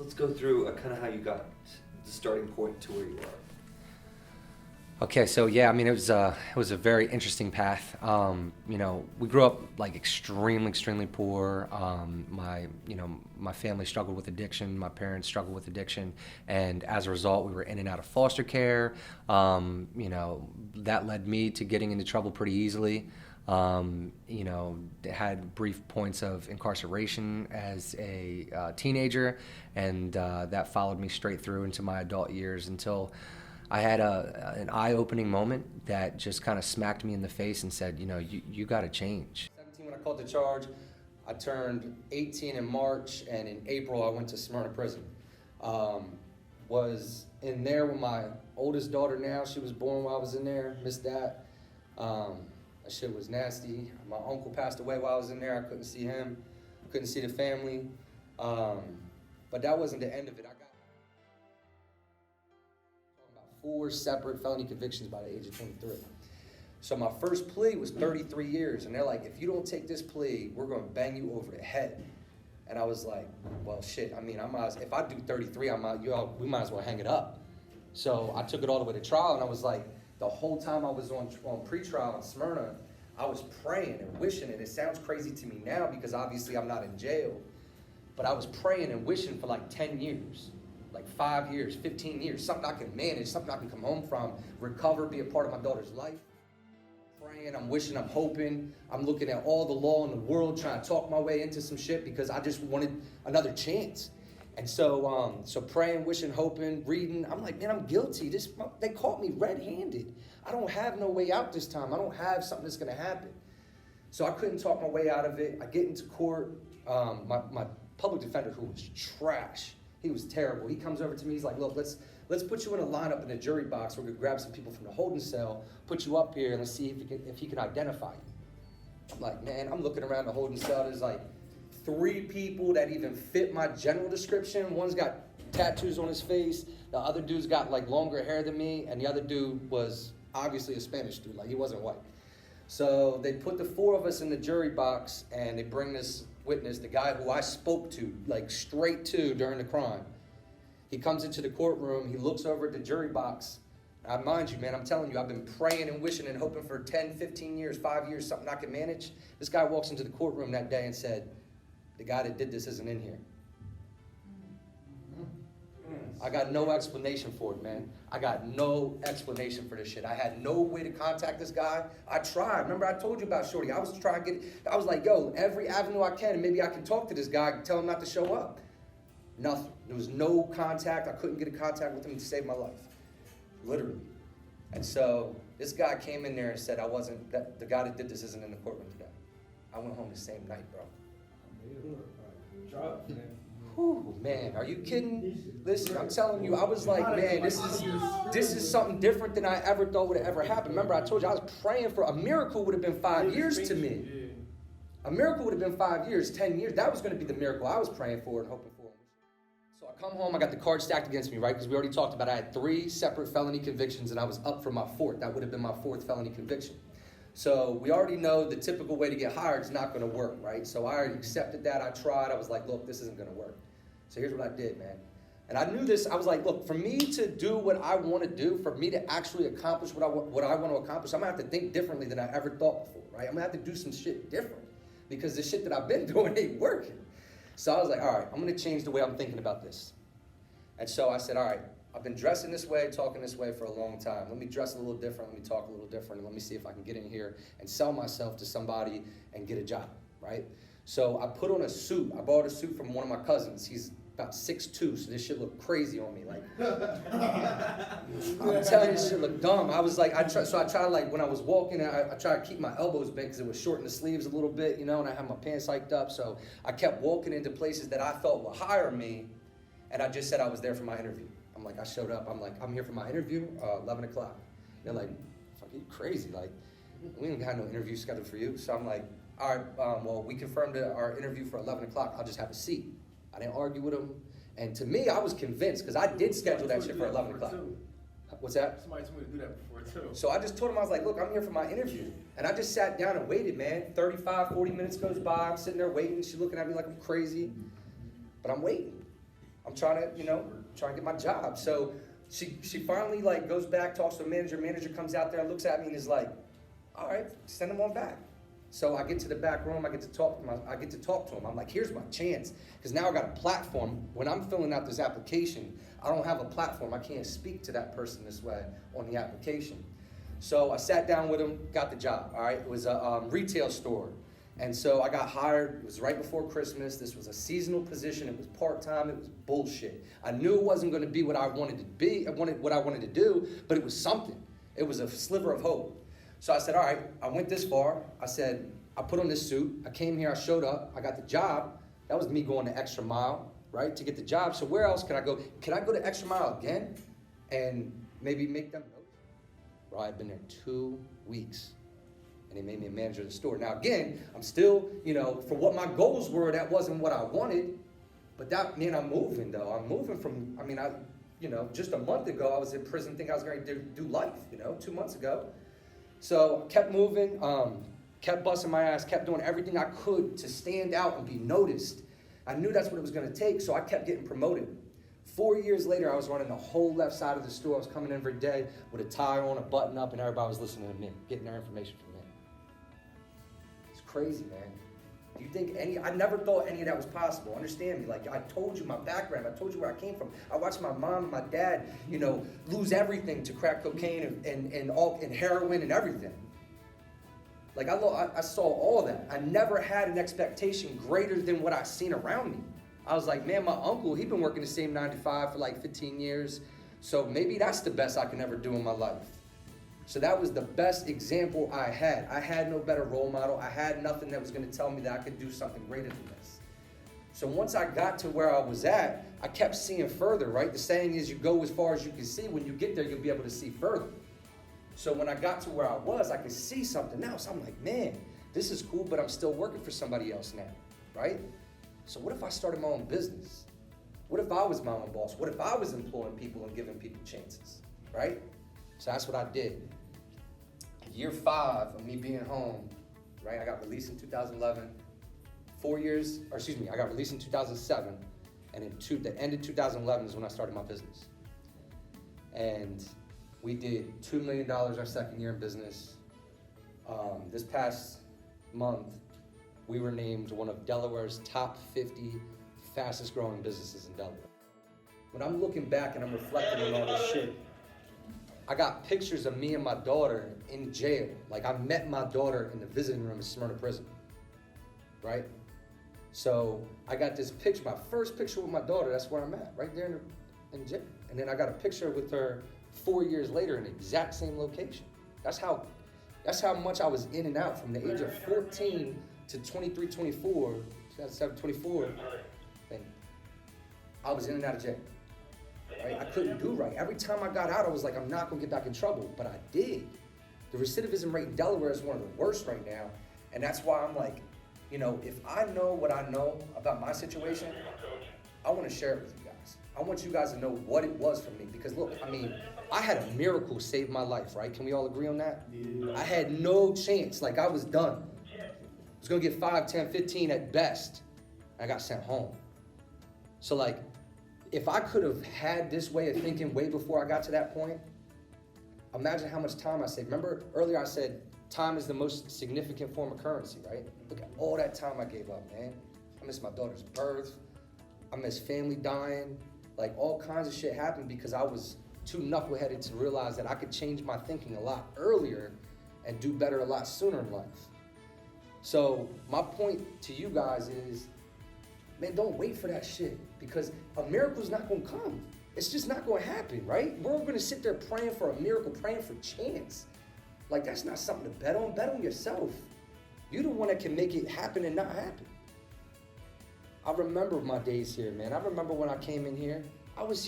let's go through kind of how you got the starting point to where you are. Okay, so yeah, I mean, it was a very interesting path. We grew up like extremely poor. My family struggled with addiction. My parents struggled with addiction, and as a result, we were in and out of foster care. That led me to getting into trouble pretty easily. Had brief points of incarceration as a teenager, and that followed me straight through into my adult years until I had an eye-opening moment that just kind of smacked me in the face and said, you got to change. 17 when I called the charge. I turned 18 in March, and in April I went to Smyrna prison. Was in there with my oldest daughter now. She was born while I was in there. Missed that. That shit was nasty. My uncle passed away while I was in there. I couldn't see him. Couldn't see the family. But that wasn't the end of it. I got 4 separate felony convictions by the age of 23. So my first plea was 33 years, and they're like, if you don't take this plea, we're gonna bang you over the head. And I was like, well, shit, I mean, if I do 33, we might as well hang it up. So I took it all the way to trial, and I was like, the whole time I was on pretrial in Smyrna, I was praying and wishing, and it sounds crazy to me now because obviously I'm not in jail, but I was praying and wishing for like 10 years. Like 5 years, 15 years, something I can manage, something I can come home from, recover, be a part of my daughter's life. I'm praying, I'm wishing, I'm hoping, I'm looking at all the law in the world, trying to talk my way into some shit because I just wanted another chance. And so praying, wishing, hoping, reading, I'm like, man, I'm guilty. They caught me red-handed. I don't have no way out this time. I don't have something that's gonna happen. So I couldn't talk my way out of it. I get into court. My public defender, who was trash, he was terrible. He comes over to me, he's like, look, let's put you in a lineup in a jury box. We're gonna grab some people from the holding cell, put you up here, and let's see if he can identify you. I'm like, man, I'm looking around the holding cell, there's like 3 people that even fit my general description. One's got tattoos on his face, the other dude's got like longer hair than me, and the other dude was obviously a Spanish dude, like he wasn't white. So they put the 4 of us in the jury box, and they bring this witness, the guy who I spoke to, like straight to during the crime. He comes into the courtroom, he looks over at the jury box. Mind you, man, I'm telling you, I've been praying and wishing and hoping for 10, 15 years, 5 years, something I can manage. This guy walks into the courtroom that day and said, the guy that did this isn't in here. I got no explanation for it, man. I got no explanation for this shit. I had no way to contact this guy. I tried. Remember I told you about Shorty. I was like, yo, every avenue I can, and maybe I can talk to this guy, tell him not to show up. Nothing. There was no contact. I couldn't get in contact with him to save my life. Literally. And so this guy came in there and said the guy that did this isn't in the courtroom today. I went home the same night, bro. Whew, man, are you kidding? Listen, I'm telling you, I was like, man, this is something different than I ever thought would have ever happened. Remember, I told you I was praying for a miracle. Would have been 5 years to me. A miracle would have been 5 years, 10 years. That was going to be the miracle I was praying for and hoping for. So I come home, I got the cards stacked against me, right? Because we already talked about it. I had 3 separate felony convictions, and I was up for my 4th. That would have been my 4th felony conviction. So we already know the typical way to get hired is not going to work, right? So I already accepted that. I tried. I was like, look, this isn't going to work. So here's what I did, man. And I knew this. I was like, look, for me to do what I want to do, for me to actually accomplish what I want to accomplish, I'm going to have to think differently than I ever thought before, right? I'm going to have to do some shit different because the shit that I've been doing ain't working. So I was like, all right, I'm going to change the way I'm thinking about this. And so I said, all right, I've been dressing this way, talking this way for a long time. Let me dress a little different. Let me talk a little different. And let me see if I can get in here and sell myself to somebody and get a job, right? So I put on a suit. I borrowed a suit from one of my cousins. He's about 6'2", so this shit looked crazy on me. Like, I'm telling you, this shit looked dumb. I was like, I tried to, like, when I was walking, I tried to keep my elbows bent because it was short in the sleeves a little bit, you know, and I had my pants hiked up. So I kept walking into places that I thought would hire me, and I just said I was there for my interview. I'm like, I showed up. I'm like, I'm here for my interview, 11 o'clock. They're like, fuck, you crazy. Like, we ain't got no interview scheduled for you. So I'm like, all right, well, we confirmed our interview for 11 o'clock. I'll just have a seat. I didn't argue with him. And to me, I was convinced because I did schedule that shit for 11 o'clock. What's that? Somebody told me to do that before too. So I just told him, I was like, look, I'm here for my interview. And I just sat down and waited, man. 35, 40 minutes goes by. I'm sitting there waiting. She's looking at me like I'm crazy. But I'm waiting. I'm trying to get my job. So she finally like goes back, talks to a manager. Manager comes out there, looks at me and is like, all right, send him on back. So I get to the back room, I get to talk to him. I'm like, here's my chance. Because now I got a platform. When I'm filling out this application, I don't have a platform. I can't speak to that person this way on the application. So I sat down with him, got the job, all right? It was a retail store. And so I got hired, it was right before Christmas. This was a seasonal position, it was part-time, it was bullshit. I knew it wasn't gonna be what I wanted to be, what I wanted to do, but it was something. It was a sliver of hope. So I said, all right, I went this far. I said, I put on this suit, I came here, I showed up, I got the job. That was me going the extra mile, right, to get the job. So where else can I go? Can I go the extra mile again and maybe make them notice? Bro, I've been there 2 weeks. And they made me a manager of the store. Now again, I'm still, for what my goals were, that wasn't what I wanted. But that, man, I'm moving though. I'm moving from, just a month ago, I was in prison thinking I was going to do life, 2 months ago. So kept moving, kept busting my ass, kept doing everything I could to stand out and be noticed. I knew that's what it was going to take, so I kept getting promoted. 4 years later, I was running the whole left side of the store. I was coming in every day with a tie on, a button up, and everybody was listening to me, getting their information from me. It's crazy, man. Do you think I never thought any of that was possible. Understand me. Like, I told you my background. I told you where I came from. I watched my mom and my dad, lose everything to crack cocaine and heroin and everything. Like, I saw all that. I never had an expectation greater than what I seen around me. I was like, man, my uncle, he been working the same 9 to 5 for like 15 years. So maybe that's the best I can ever do in my life. So that was the best example I had. I had no better role model. I had nothing that was going to tell me that I could do something greater than this. So once I got to where I was at, I kept seeing further, right? The saying is you go as far as you can see. When you get there, you'll be able to see further. So when I got to where I was, I could see something else. I'm like, man, this is cool, but I'm still working for somebody else now, right? So what if I started my own business? What if I was my own boss? What if I was employing people and giving people chances, right? So that's what I did. Year 5 of me being home, right? I got released in 2011. I got released in 2007. And in the end of 2011 is when I started my business. And we did $2 million our second year in business. This past month, we were named one of Delaware's top 50 fastest growing businesses in Delaware. When I'm looking back and I'm reflecting on all this shit, I got pictures of me and my daughter in jail. Like, I met my daughter in the visiting room at Smyrna Prison, right? So I got this picture, my first picture with my daughter, that's where I'm at, right there in jail. And then I got a picture with her 4 years later in the exact same location. That's how much I was in and out from the age of 14 to 23, 24, 2007, 24. I was in and out of jail. Right? I couldn't do right. Every time I got out, I was like, I'm not gonna get back in trouble, but I did. The recidivism rate in Delaware is one of the worst right now, and that's why I'm like, if I know what I know about my situation, I wanna share it with you guys. I want you guys to know what it was for me, because look, I had a miracle save my life, right? Can we all agree on that? Yeah. I had no chance, like I was done. I was gonna get 5, 10, 15 at best. I got sent home. So like, if I could have had this way of thinking way before I got to that point, imagine how much time I saved. Remember earlier I said time is the most significant form of currency, right? Look at all that time I gave up, man. I missed my daughter's birth. I missed family dying. Like, all kinds of shit happened because I was too knuckleheaded to realize that I could change my thinking a lot earlier and do better a lot sooner in life. So my point to you guys is, man, don't wait for that shit, because a miracle's not gonna come. It's just not gonna happen, right? We're gonna sit there praying for a miracle, praying for chance. Like, that's not something to bet on yourself. You're the one that can make it happen and not happen. I remember my days here, man. I remember when I came in here, I was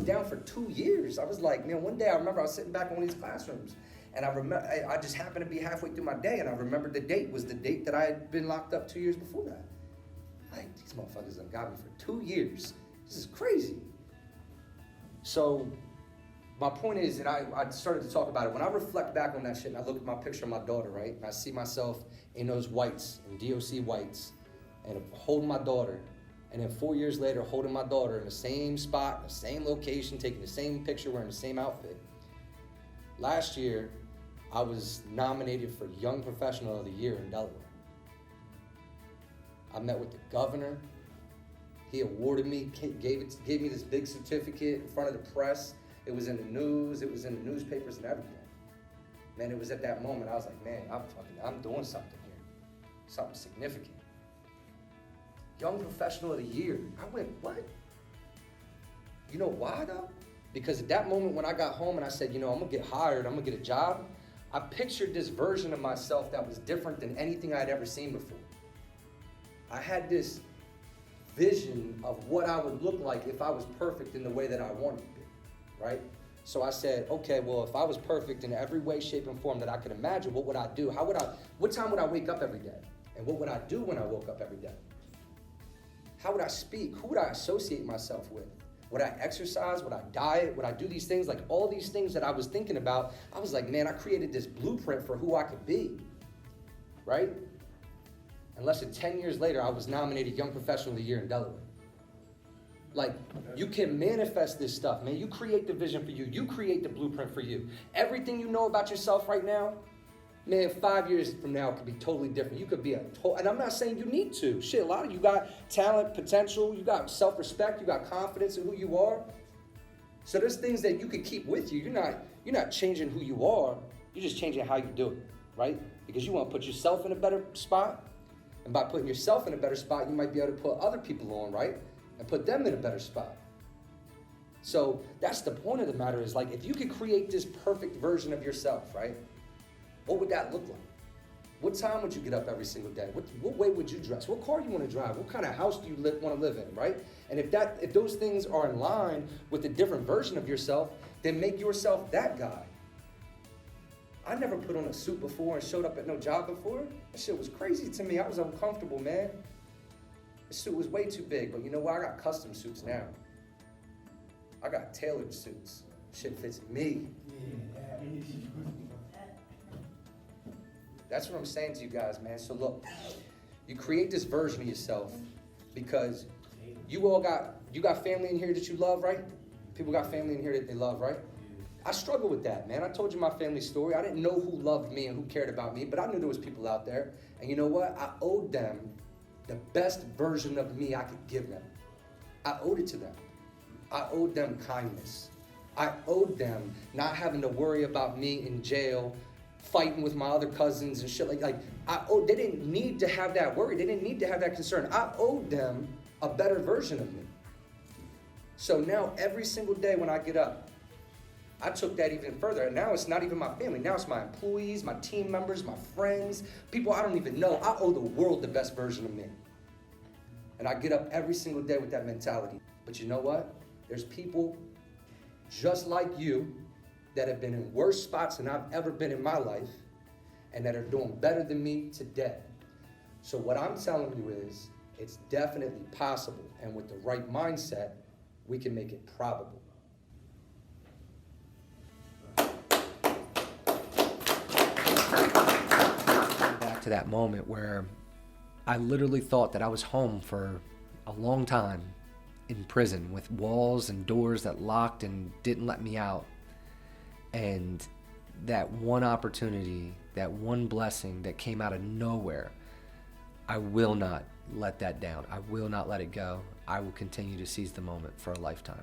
down for 2 years. I was like, man, one day I remember I was sitting back in one of these classrooms, and I just happened to be halfway through my day, and I remembered the date was the date that I had been locked up 2 years before that. Like, these motherfuckers done got me for 2 years. This is crazy. So my point is, and I started to talk about it, when I reflect back on that shit and I look at my picture of my daughter, right? And I see myself in those whites, in DOC whites, and holding my daughter, And then 4 years later, holding my daughter in the same spot, the same location, taking the same picture, wearing the same outfit. Last year, I was nominated for Young Professional of the Year in Delaware. I met with the governor. He awarded me, gave me this big certificate in front of the press. It was in the news, it was in the newspapers and everything. Man, it was at that moment I was like, man, I'm doing something here. Something significant. Young Professional of the Year. I went, what? You know why though? Because at that moment when I got home and I said, I'm gonna get hired, I'm gonna get a job, I pictured this version of myself that was different than anything I had ever seen before. I had this vision of what I would look like if I was perfect in the way that I wanted to be, right? So I said, okay, well, if I was perfect in every way, shape, and form that I could imagine, what would I do? What time would I wake up every day? And what would I do when I woke up every day? How would I speak? Who would I associate myself with? Would I exercise? Would I diet? Would I do these things? Like all these things that I was thinking about, I was like, man, I created this blueprint for who I could be, right? And less than 10 years later, I was nominated Young Professional of the Year in Delaware. Like, you can manifest this stuff, man. You create the vision for you. You create the blueprint for you. Everything you know about yourself right now, man, 5 years from now, it could be totally different. You could be and I'm not saying you need to. Shit, a lot of you got talent, potential, you got self-respect, you got confidence in who you are. So there's things that you could keep with you. You're not changing who you are. You're just changing how you do it, right? Because you want to put yourself in a better spot. And by putting yourself in a better spot, you might be able to put other people on, right? And put them in a better spot. So that's the point of the matter is, like, if you could create this perfect version of yourself, right? What would that look like? What time would you get up every single day? What way would you dress? What car you want to drive? What kind of house do you want to live in, right? And if those things are in line with a different version of yourself, then make yourself that guy. I never put on a suit before and showed up at no job before. That shit was crazy to me. I was uncomfortable, man. The suit was way too big, but you know what? I got custom suits now. I got tailored suits. Shit fits me. That's what I'm saying to you guys, man. So look, you create this version of yourself because you got family in here that you love, right? People got family in here that they love, right? I struggle with that, man. I told you my family story. I didn't know who loved me and who cared about me, but I knew there was people out there. And you know what? I owed them the best version of me I could give them. I owed it to them. I owed them kindness. I owed them not having to worry about me in jail, fighting with my other cousins and shit they didn't need to have that worry. They didn't need to have that concern. I owed them a better version of me. So now every single day when I get up, I took that even further, and now it's not even my family. Now it's my employees, my team members, my friends, people I don't even know. I owe the world the best version of me. And I get up every single day with that mentality. But you know what? There's people just like you that have been in worse spots than I've ever been in my life and that are doing better than me today. So what I'm telling you is it's definitely possible, and with the right mindset, we can make it probable. Back to that moment where I literally thought that I was home for a long time in prison with walls and doors that locked and didn't let me out. And that one opportunity, that one blessing that came out of nowhere, I will not let that down. I will not let it go. I will continue to seize the moment for a lifetime.